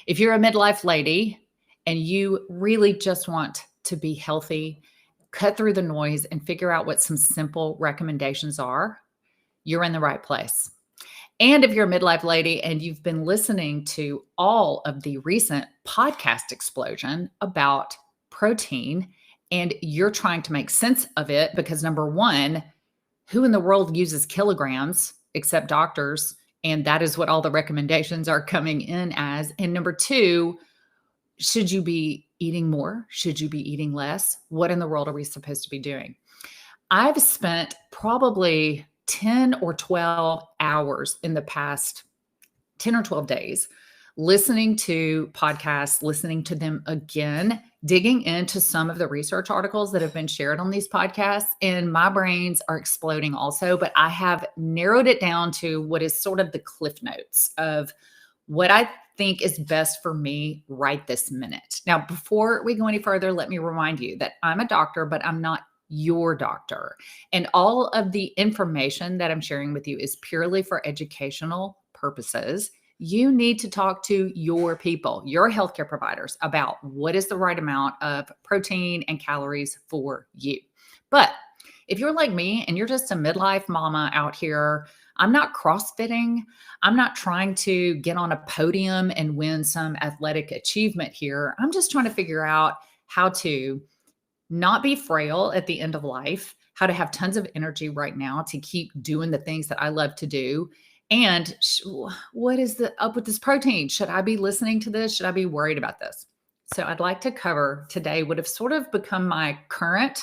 If you're a midlife lady and you really just want to be healthy, cut through the noise and figure out what some simple recommendations are, you're in the right place. And if you're a midlife lady and you've been listening to all of the recent podcast explosion about protein and you're trying to make sense of it because number one, who in the world uses kilograms except doctors? And that is what all the recommendations are coming in as. And number two, should you be eating more? Should you be eating less? What in the world are we supposed to be doing? I've spent probably 10 or 12 hours in the past 10 or 12 days listening to podcasts, listening to them again, digging into some of the research articles that have been shared on these podcasts. And my brains are exploding also, but I have narrowed it down to what is sort of the cliff notes of what I think is best for me right this minute. Now, before we go any further, let me remind you that I'm a doctor, but I'm not your doctor. And all of the information that I'm sharing with you is purely for educational purposes. You need to talk to your people, your healthcare providers, about what is the right amount of protein and calories for you. But if you're like me and you're just a midlife mama out here, I'm not CrossFitting. I'm not trying to get on a podium and win some athletic achievement here. I'm just trying to figure out how to not be frail at the end of life, how to have tons of energy right now to keep doing the things that I love to do. And what is up with this protein? Should I be listening to this? Should I be worried about this? So I'd like to cover today what have sort of become my current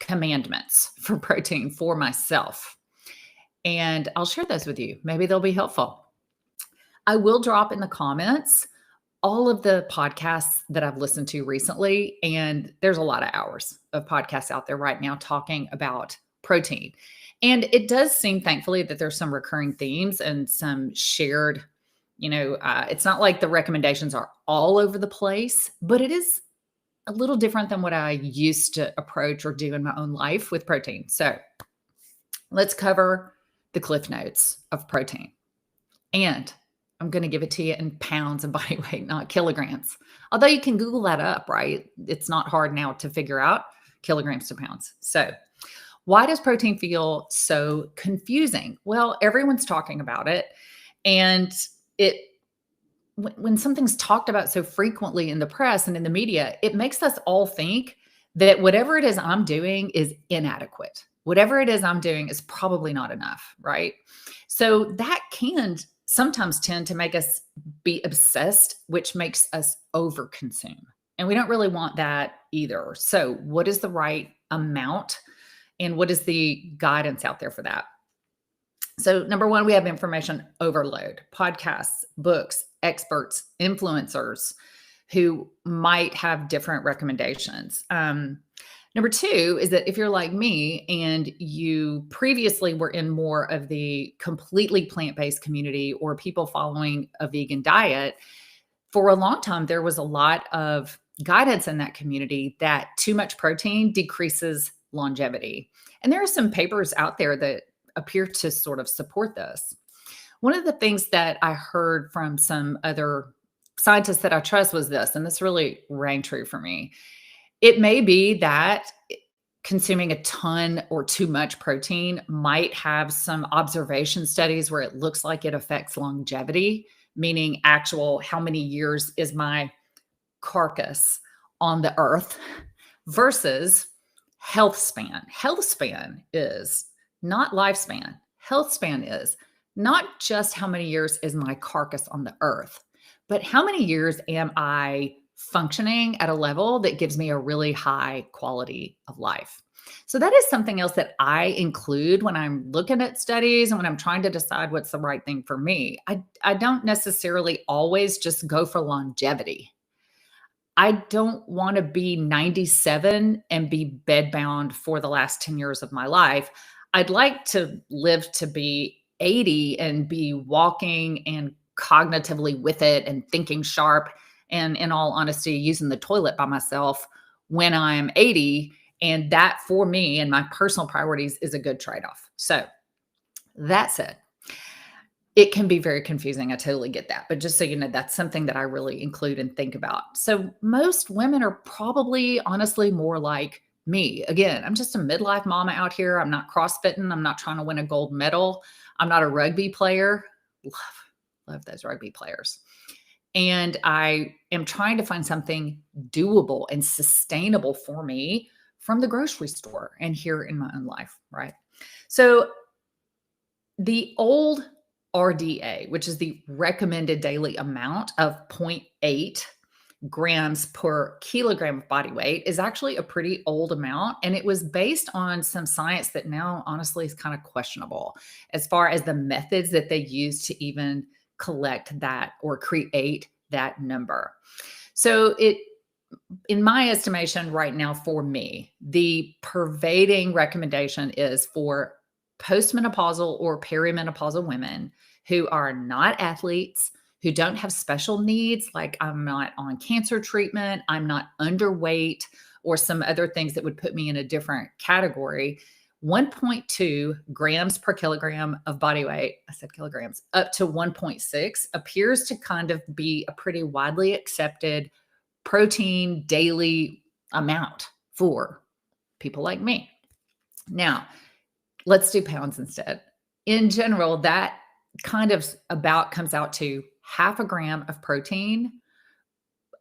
commandments for protein for myself. And I'll share those with you. Maybe they'll be helpful. I will drop in the comments all of the podcasts that I've listened to recently. And there's a lot of hours of podcasts out there right now talking about protein. And it does seem, thankfully, that there's some recurring themes and some shared, it's not like the recommendations are all over the place, but it is a little different than what I used to approach or do in my own life with protein. So let's cover the cliff notes of protein. And I'm going to give it to you in pounds of body weight, not kilograms. Although you can Google that up, right? It's not hard now to figure out kilograms to pounds. So why does protein feel so confusing? Well, everyone's talking about it. And when something's talked about so frequently in the press and in the media, it makes us all think that whatever it is I'm doing is inadequate. Whatever it is I'm doing is probably not enough, right? So that can sometimes tend to make us be obsessed, which makes us overconsume. And we don't really want that either. So what is the right amount? And what is the guidance out there for that? So number one, we have information overload, podcasts, books, experts, influencers who might have different recommendations. Number two is that if you're like me and you previously were in more of the completely plant-based community or people following a vegan diet, for a long time, there was a lot of guidance in that community that too much protein decreases longevity. And there are some papers out there that appear to sort of support this. One of the things that I heard from some other scientists that I trust was this, and this really rang true for me. It may be that consuming a ton or too much protein might have some observation studies where it looks like it affects longevity, meaning actual how many years is my carcass on the earth versus health span. Health span is not lifespan. Health span is not just how many years is my carcass on the earth, but how many years am I functioning at a level that gives me a really high quality of life. So that is something else that I include when I'm looking at studies and when I'm trying to decide what's the right thing for me. I don't necessarily always just go for longevity. I don't want to be 97 and be bedbound for the last 10 years of my life. I'd like to live to be 80 and be walking and cognitively with it and thinking sharp and, in all honesty, using the toilet by myself when I'm 80. And that, for me and my personal priorities, is a good trade-off. So that said, It can be very confusing. I totally get that. But just so you know, that's something that I really include and think about. So most women are probably honestly more like me. Again, I'm just a midlife mama out here. I'm not crossfitting. I'm not trying to win a gold medal. I'm not a rugby player. Love those rugby players. And I am trying to find something doable and sustainable for me from the grocery store and here in my own life, right? So the old RDA, which is the recommended daily amount of zero point 0.8 grams per kilogram of body weight, is actually a pretty old amount. And it was based on some science that now honestly is kind of questionable as far as the methods that they use to even collect that or create that number. So in my estimation right now for me, the pervading recommendation is for postmenopausal or perimenopausal women who are not athletes, who don't have special needs, like I'm not on cancer treatment, I'm not underweight, or some other things that would put me in a different category. 1.2 grams per kilogram of body weight, I said kilograms, up to 1.6 appears to kind of be a pretty widely accepted protein daily amount for people like me. Now, let's do pounds instead. In general, that kind of about comes out to half a gram of protein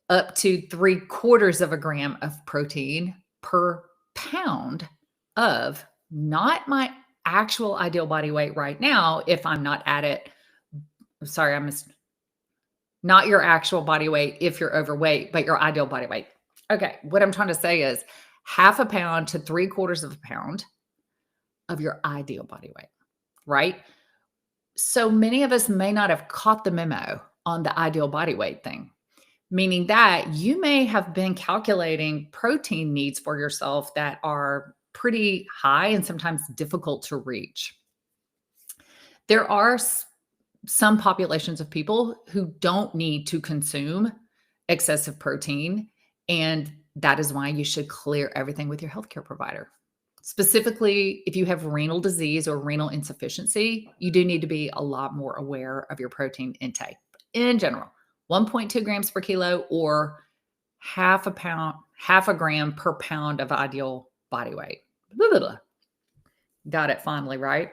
up to 3/4 of a gram of protein per pound of not my actual ideal body weight right now if I'm not at it. Sorry, not your actual body weight if you're overweight, but your ideal body weight. Okay, what I'm trying to say is half a pound to 3/4 of a pound of your ideal body weight, right? So many of us may not have caught the memo on the ideal body weight thing, meaning that you may have been calculating protein needs for yourself that are pretty high and sometimes difficult to reach. There are some populations of people who don't need to consume excessive protein. And that is why you should clear everything with your healthcare provider. Specifically, if you have renal disease or renal insufficiency, you do need to be a lot more aware of your protein intake. In general, 1.2 grams per kilo or half a gram per pound of ideal body weight. Blah, blah, blah. Got it finally, right?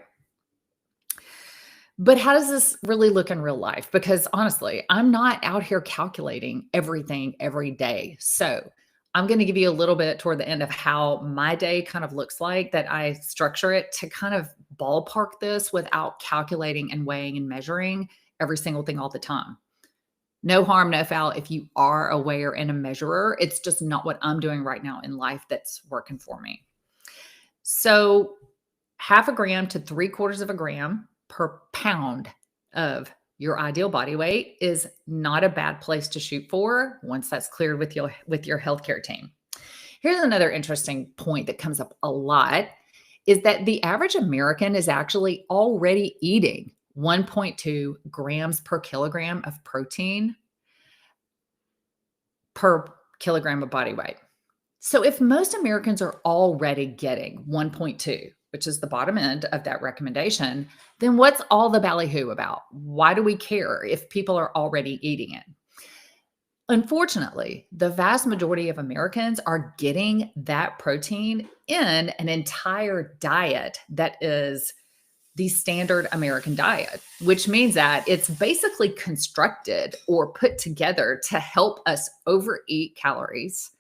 But how does this really look in real life? Because honestly, I'm not out here calculating everything every day. So I'm going to give you a little bit toward the end of how my day kind of looks like, that I structure it to kind of ballpark this without calculating and weighing and measuring every single thing all the time. No harm, no foul if you are aware and a measurer. It's just not what I'm doing right now in life that's working for me. So half a gram to 3/4 of a gram per pound of your ideal body weight is not a bad place to shoot for once that's cleared with your healthcare team. Here's another interesting point that comes up a lot is that the average American is actually already eating 1.2 grams per kilogram of protein per kilogram of body weight. So if most Americans are already getting 1.2, which is the bottom end of that recommendation, then what's all the ballyhoo about? Why do we care if people are already eating it? Unfortunately, the vast majority of Americans are getting that protein in an entire diet that is the standard American diet, which means that it's basically constructed or put together to help us overeat calories,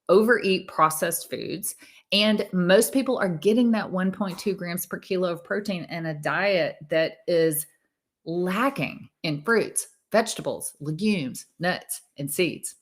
overeat processed foods. And most people are getting that 1.2 grams per kilo of protein in a diet that is lacking in fruits, vegetables, legumes, nuts, and seeds.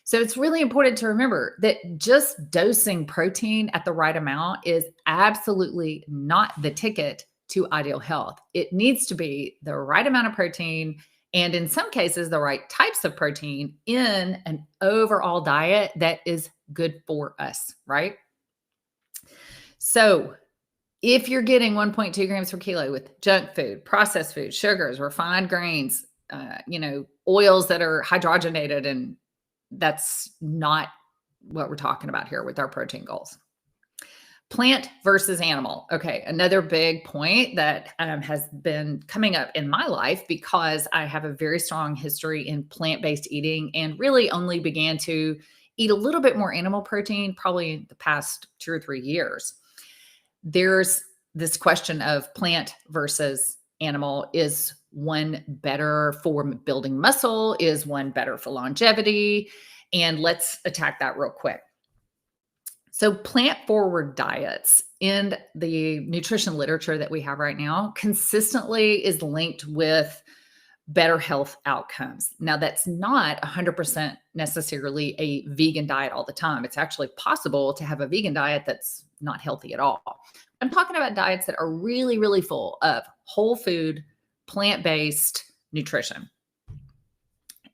So it's really important to remember that just dosing protein at the right amount is absolutely not the ticket to ideal health. It needs to be the right amount of protein, and in some cases, the right types of protein in an overall diet that is good for us, right? So if you're getting 1.2 grams per kilo with junk food, processed food, sugars, refined grains, oils that are hydrogenated, and that's not what we're talking about here with our protein goals. Plant versus animal. Okay, another big point that has been coming up in my life because I have a very strong history in plant based eating and really only began to eat a little bit more animal protein probably the past 2 or 3 years. There's this question of plant versus animal. Is one better for building muscle? Is one better for longevity? And let's attack that real quick. So, plant forward diets in the nutrition literature that we have right now consistently is linked with better health outcomes. Now, that's not 100% necessarily a vegan diet all the time. It's actually possible to have a vegan diet that's not healthy at all. I'm talking about diets that are really, really full of whole food, plant based nutrition.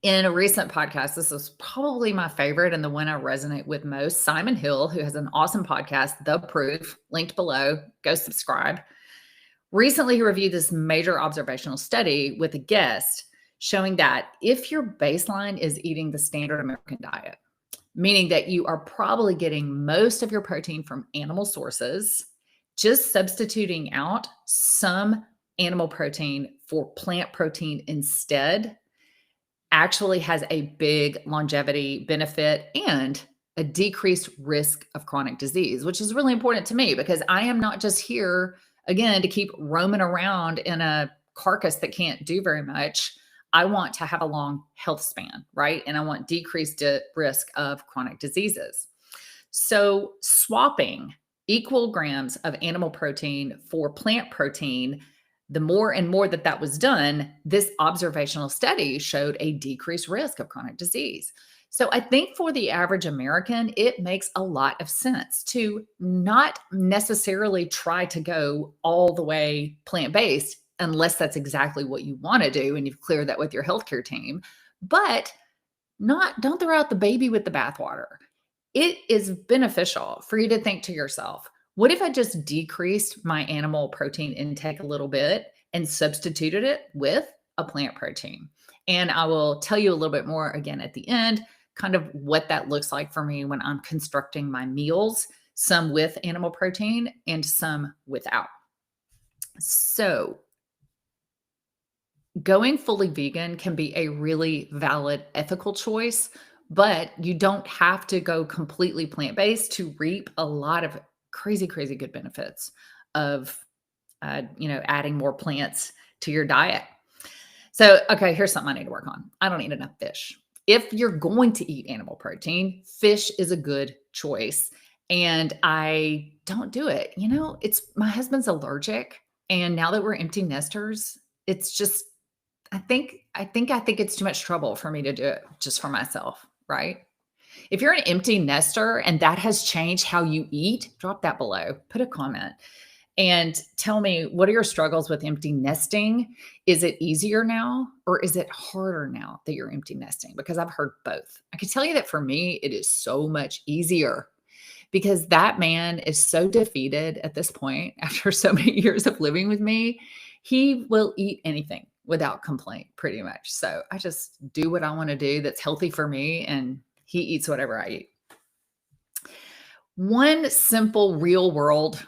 In a recent podcast, this is probably my favorite and the one I resonate with most. Simon Hill, who has an awesome podcast, The Proof, linked below, go subscribe. Recently, he reviewed this major observational study with a guest showing that if your baseline is eating the standard American diet, meaning that you are probably getting most of your protein from animal sources, just substituting out some animal protein for plant protein instead actually has a big longevity benefit and a decreased risk of chronic disease, which is really important to me because I am not just here, again, to keep roaming around in a carcass that can't do very much. I want to have a long health span, right? And I want decreased risk of chronic diseases. So, swapping equal grams of animal protein for plant protein, the more and more that that was done, this observational study showed a decreased risk of chronic disease. So I think for the average American, it makes a lot of sense to not necessarily try to go all the way plant based unless that's exactly what you want to do and you've cleared that with your healthcare team. But not don't throw out the baby with the bathwater. It is beneficial for you to think to yourself, what if I just decreased my animal protein intake a little bit and substituted it with a plant protein? And I will tell you a little bit more again at the end, kind of what that looks like for me when I'm constructing my meals, some with animal protein and some without. So, going fully vegan can be a really valid ethical choice, but you don't have to go completely plant-based to reap a lot of crazy, crazy good benefits of, adding more plants to your diet. So, okay, here's something I need to work on. I don't eat enough fish. If you're going to eat animal protein, fish is a good choice. And I don't do it. It's my husband's allergic. And now that we're empty nesters, it's just I think it's too much trouble for me to do it just for myself, right? If you're an empty nester and that has changed how you eat, drop that below. Put a comment and tell me, what are your struggles with empty nesting? Is it easier now or is it harder now that you're empty nesting? Because I've heard both. I can tell you that for me, it is so much easier because that man is so defeated at this point after so many years of living with me. He will eat anything without complaint, pretty much. So I just do what I want to do that's healthy for me, and he eats whatever I eat. One simple real world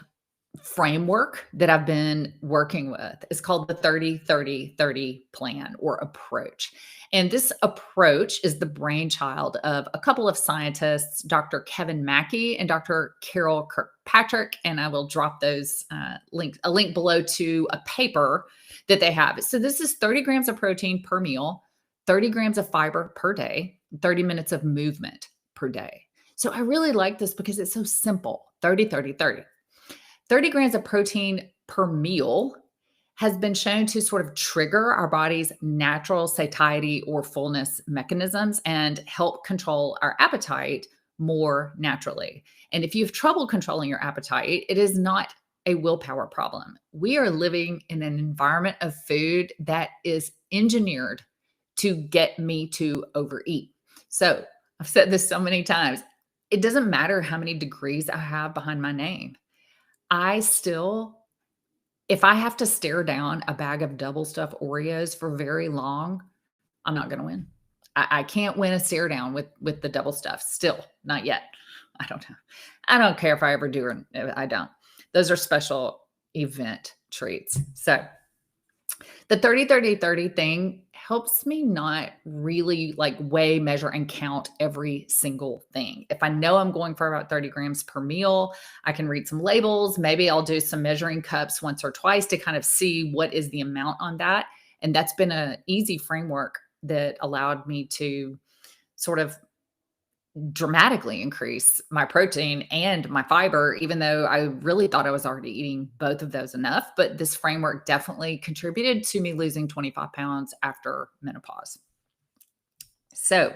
framework that I've been working with is called the 30-30-30 plan or approach. And this approach is the brainchild of a couple of scientists, Dr. Kevin Mackey and Dr. Carol Kirkpatrick. And I will drop those a link below to a paper that they have. So this is 30 grams of protein per meal, 30 grams of fiber per day, 30 minutes of movement per day. So I really like this because it's so simple, 30-30-30. 30 grams of protein per meal has been shown to sort of trigger our body's natural satiety or fullness mechanisms and help control our appetite more naturally. And if you have trouble controlling your appetite, it is not a willpower problem. We are living in an environment of food that is engineered to get me to overeat. So I've said this so many times. It doesn't matter how many degrees I have behind my name. If I have to stare down a bag of double stuffed Oreos for very long, I'm not going to win. I can't win a stare down with the double stuff. Still, not yet. I don't know. I don't care if I ever do or I don't. Those are special event treats. So the 30-30-30 thing helps me not really like weigh, measure, and count every single thing. If I know I'm going for about 30 grams per meal, I can read some labels. Maybe I'll do some measuring cups once or twice to kind of see what is the amount on that. And that's been an easy framework that allowed me to sort of dramatically increase my protein and my fiber, even though I really thought I was already eating both of those enough. But this framework definitely contributed to me losing 25 pounds after menopause. So,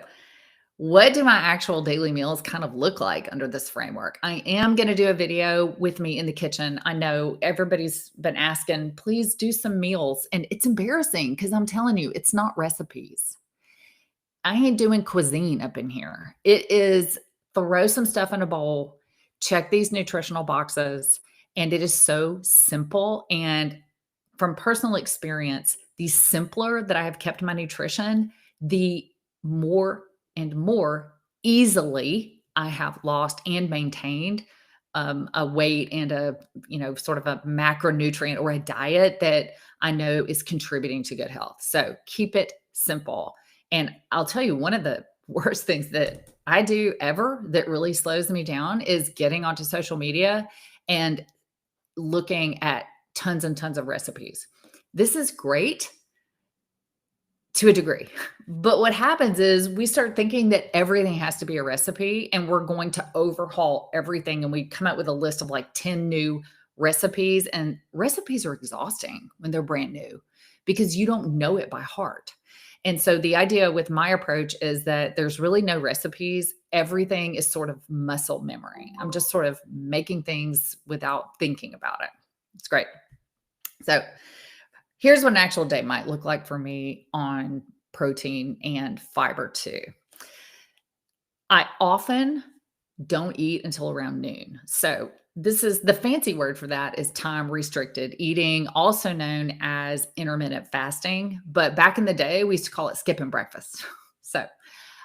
what do my actual daily meals kind of look like under this framework? I am going to do a video with me in the kitchen. I know everybody's been asking, please do some meals. And it's embarrassing because I'm telling you, it's not recipes. I ain't doing cuisine up in here. It is throw some stuff in a bowl, check these nutritional boxes, and it is so simple. And from personal experience, the simpler that I have kept my nutrition, the more and more easily I have lost and maintained a weight and a, sort of a macronutrient or a diet that I know is contributing to good health. So keep it simple. And I'll tell you, one of the worst things that I do ever that really slows me down is getting onto social media and looking at tons and tons of recipes. This is great to a degree. But what happens is we start thinking that everything has to be a recipe and we're going to overhaul everything. And we come up with a list of like 10 new recipes. And recipes are exhausting when they're brand new because you don't know it by heart. And so the idea with my approach is that there's really no recipes. Everything is sort of muscle memory. I'm just sort of making things without thinking about it. It's great. So here's what an actual day might look like for me on protein and fiber too. I often don't eat until around noon. So this is the fancy word for that is time restricted eating, also known as intermittent fasting. But back in the day, we used to call it skipping breakfast. So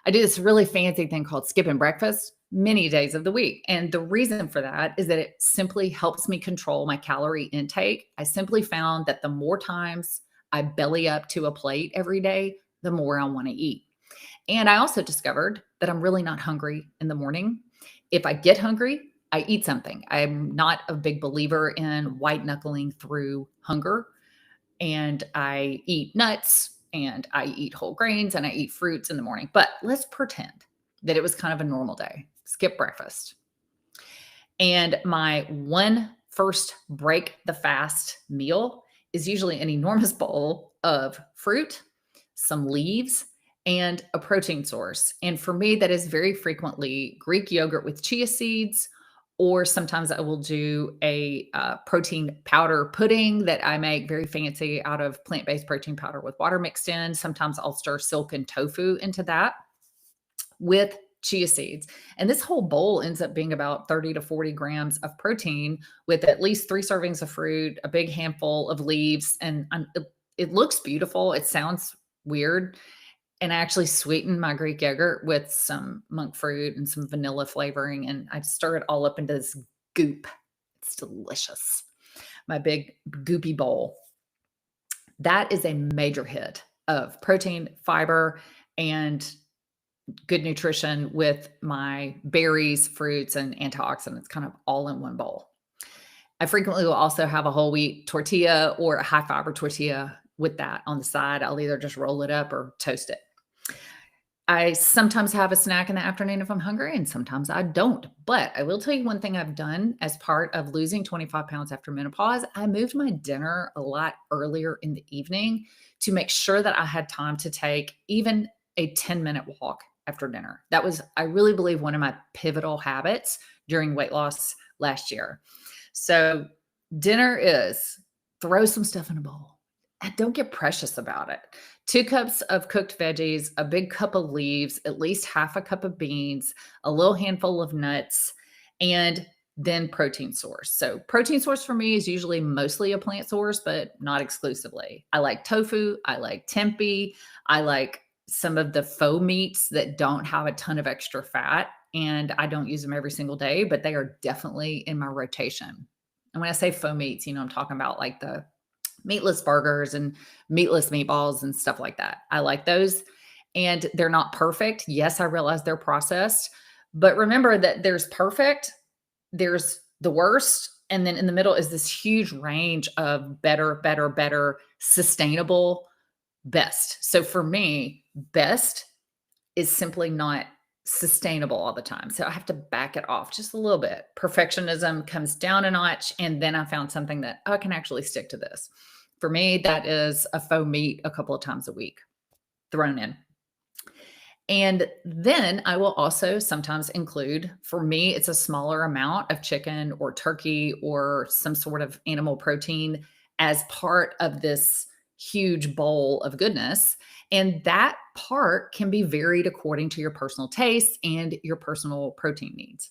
I do this really fancy thing called skipping breakfast many days of the week. And the reason for that is that it simply helps me control my calorie intake. I simply found that the more times I belly up to a plate every day, the more I want to eat. And I also discovered that I'm really not hungry in the morning. If I get hungry, I eat something. I'm not a big believer in white knuckling through hunger. And I eat nuts and I eat whole grains and I eat fruits in the morning. But let's pretend that it was kind of a normal day. Skip breakfast. And my one first break the fast meal is usually an enormous bowl of fruit, some leaves, and a protein source. And for me, that is very frequently Greek yogurt with chia seeds, or sometimes I will do a protein powder pudding that I make very fancy out of plant-based protein powder with water mixed in. Sometimes I'll stir silken tofu into that with chia seeds. And this whole bowl ends up being about 30 to 40 grams of protein with at least 3 servings of fruit, a big handful of leaves. And it looks beautiful. It sounds weird. And I actually sweeten my Greek yogurt with some monk fruit and some vanilla flavoring. And I stir it all up into this goop. It's delicious. My big goopy bowl. That is a major hit of protein, fiber, and good nutrition with my berries, fruits, and antioxidants kind of all in one bowl. I frequently will also have a whole wheat tortilla or a high fiber tortilla with that on the side. I'll either just roll it up or toast it. I sometimes have a snack in the afternoon if I'm hungry, and sometimes I don't. But I will tell you one thing I've done as part of losing 25 pounds after menopause. I moved my dinner a lot earlier in the evening to make sure that I had time to take even a 10-minute walk after dinner. That was, I really believe, one of my pivotal habits during weight loss last year. So dinner is throw some stuff in a bowl. And don't get precious about it. 2 cups of cooked veggies, a big cup of leaves, at least half a cup of beans, a little handful of nuts, and then protein source. So protein source for me is usually mostly a plant source, but not exclusively. I like tofu. I like tempeh. I like some of the faux meats that don't have a ton of extra fat. and I don't use them every single day, but they are definitely in my rotation. And when I say faux meats, I'm talking about like the meatless burgers and meatless meatballs and stuff like that. I like those, and they're not perfect. Yes, I realize they're processed, but remember that there's perfect, there's the worst, and then in the middle is this huge range of better, better, better, sustainable, best. So for me, best is simply not sustainable all the time. So I have to back it off just a little bit. Perfectionism comes down a notch, and then I found something that I can actually stick to this. For me, that is a faux meat a couple of times a week thrown in. And then I will also sometimes include, for me, it's a smaller amount of chicken or turkey or some sort of animal protein as part of this huge bowl of goodness. And that part can be varied according to your personal tastes and your personal protein needs.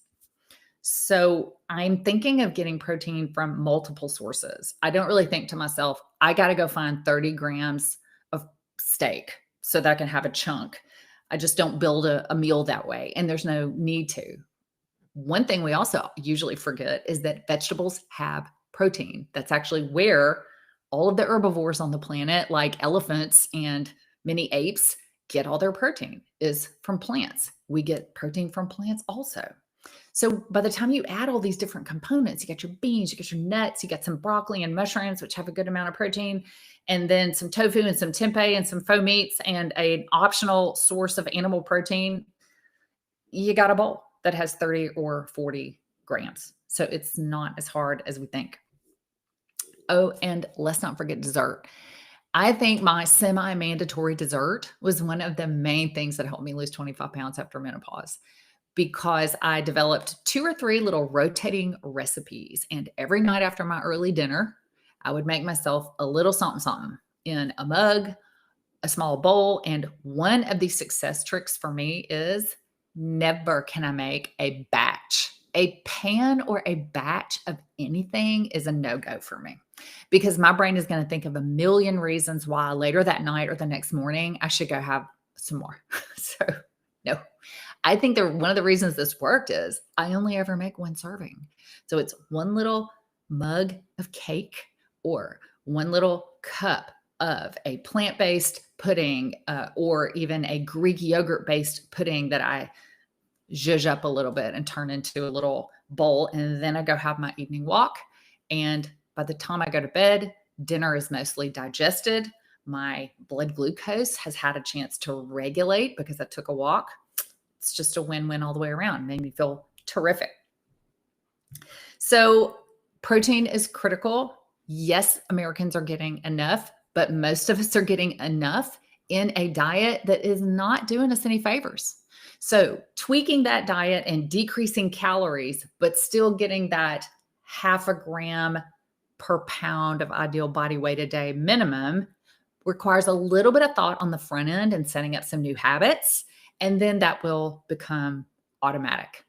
So I'm thinking of getting protein from multiple sources. I don't really think to myself, I got to go find 30 grams of steak so that I can have a chunk. I just don't build a meal that way, and there's no need to. One thing we also usually forget is that vegetables have protein. That's actually where all of the herbivores on the planet, like elephants and many apes, get all their protein is from plants. We get protein from plants also. So by the time you add all these different components, you got your beans, you got your nuts, you got some broccoli and mushrooms, which have a good amount of protein, and then some tofu and some tempeh and some faux meats and an optional source of animal protein, you got a bowl that has 30 or 40 grams. So it's not as hard as we think. Oh, and let's not forget dessert. I think my semi-mandatory dessert was one of the main things that helped me lose 25 pounds after menopause, because I developed 2 or 3 little rotating recipes. And every night after my early dinner, I would make myself a little something something in a mug, a small bowl. And one of the success tricks for me is never can I make a batch. A pan or a batch of anything is a no-go for me, because my brain is going to think of a million reasons why later that night or the next morning I should go have some more. So, no. I think one of the reasons this worked is I only ever make one serving. So it's one little mug of cake or one little cup of a plant-based pudding, or even a Greek yogurt-based pudding that I zhuzh up a little bit and turn into a little bowl. And then I go have my evening walk. And by the time I go to bed, dinner is mostly digested. My blood glucose has had a chance to regulate because I took a walk. It's just a win-win all the way around. Made me feel terrific. So protein is critical. Yes, Americans are getting enough, but most of us are getting enough in a diet that is not doing us any favors. So tweaking that diet and decreasing calories, but still getting that half a gram per pound of ideal body weight a day minimum requires a little bit of thought on the front end and setting up some new habits. And then that will become automatic.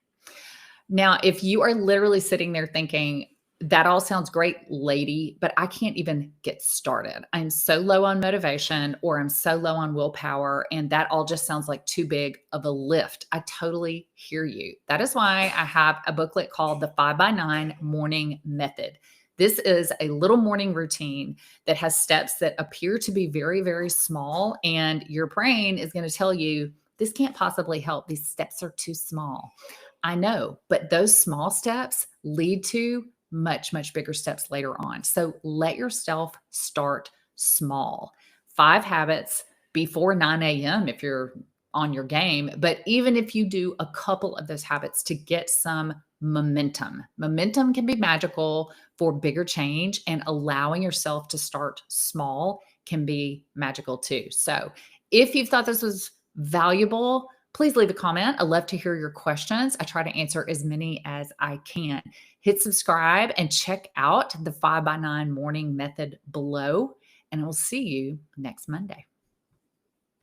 Now, if you are literally sitting there thinking, that all sounds great, lady, but I can't even get started. I'm so low on motivation, or I'm so low on willpower, and that all just sounds like too big of a lift. I totally hear you. That is why I have a booklet called The 5x9 Morning Method. This is a little morning routine that has steps that appear to be very, very small, and your brain is going to tell you, this can't possibly help. These steps are too small. I know, but those small steps lead to much, much bigger steps later on. So let yourself start small. 5 habits before 9 a.m. if you're on your game. But even if you do a couple of those habits to get some momentum, momentum can be magical for bigger change, and allowing yourself to start small can be magical too. So if you thought this was valuable, please leave a comment. I love to hear your questions. I try to answer as many as I can. Hit subscribe and check out the 5x9 morning method below, and I will see you next Monday.